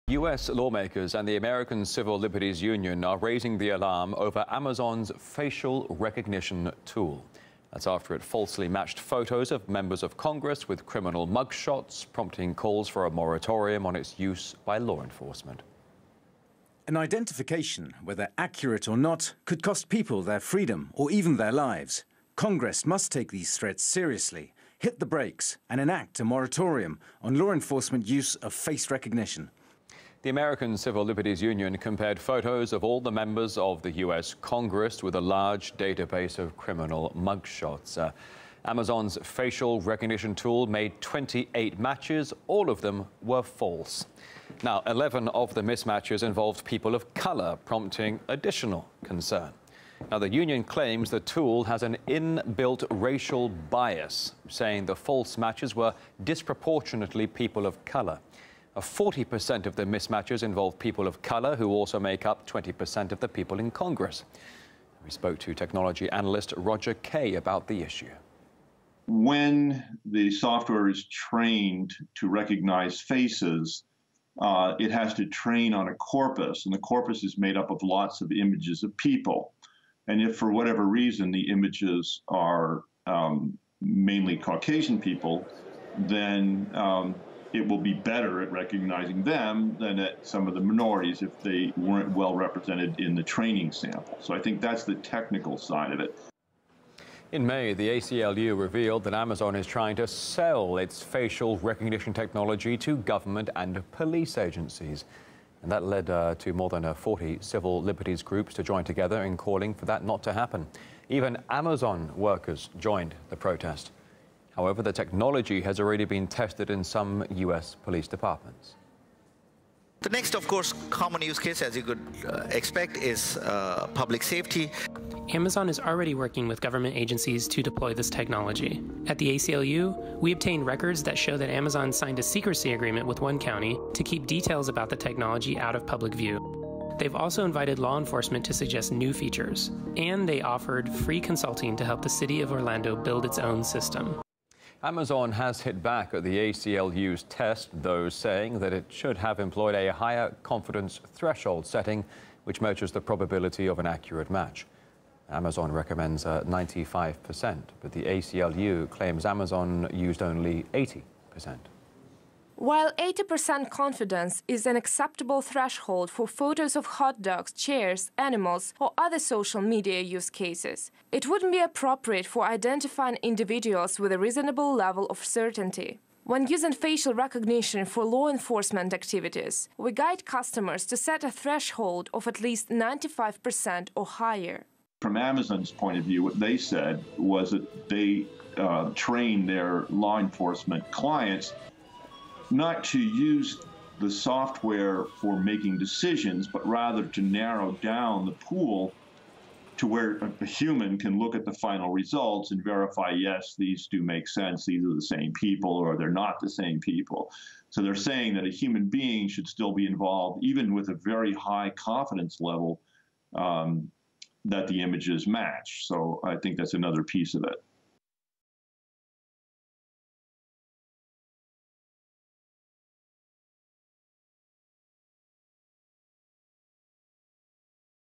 U.S. lawmakers and the American Civil Liberties Union are raising the alarm over Amazon's facial recognition tool. That's after it falsely matched photos of members of Congress with criminal mugshots, prompting calls for a moratorium on its use by law enforcement. An identification, whether accurate or not, could cost people their freedom or even their lives. Congress must take these threats seriously, hit the brakes and enact a moratorium on law enforcement use of face recognition. The American Civil Liberties Union compared photos of all the members of the U.S. Congress with a large database of criminal mugshots. Amazon's facial recognition tool made 28 matches. All of them were false. Now, 11 of the mismatches involved people of color, prompting additional concern. Now, the union claims the tool has an inbuilt racial bias, saying the false matches were disproportionately people of color. 40% of the mismatches involve people of color, who also make up 20% of the people in Congress. We spoke to technology analyst Roger Kay about the issue. When the software is trained to recognize faces, it has to train on a corpus, and the corpus is made up of lots of images of people. And if for whatever reason the images are mainly Caucasian people, then it will be better at recognizing them than at some of the minorities if they weren't well represented in the training sample. So I think that's the technical side of it. In May, the ACLU revealed that Amazon is trying to sell its facial recognition technology to government and police agencies. And that led to more than 40 civil liberties groups to join together in calling for that not to happen. Even Amazon workers joined the protest. However, the technology has already been tested in some U.S. police departments. The next, of course, common use case, as you could expect, is public safety. Amazon is already working with government agencies to deploy this technology. At the ACLU, we obtained records that show that Amazon signed a secrecy agreement with one county to keep details about the technology out of public view. They've also invited law enforcement to suggest new features, and they offered free consulting to help the city of Orlando build its own system. Amazon has hit back at the ACLU's test, though saying that it should have employed a higher confidence threshold setting, which measures the probability of an accurate match. Amazon recommends 95%, but the ACLU claims Amazon used only 80%. While 80% confidence is an acceptable threshold for photos of hot dogs, chairs, animals, or other social media use cases, it wouldn't be appropriate for identifying individuals with a reasonable level of certainty. When using facial recognition for law enforcement activities, we guide customers to set a threshold of at least 95% or higher. From Amazon's point of view, what they said was that they train their law enforcement clients not to use the software for making decisions, but rather to narrow down the pool to where a human can look at the final results and verify, yes, these do make sense, these are the same people, or they're not the same people. So they're saying that a human being should still be involved, even with a very high confidence level, that the images match. So I think that's another piece of it.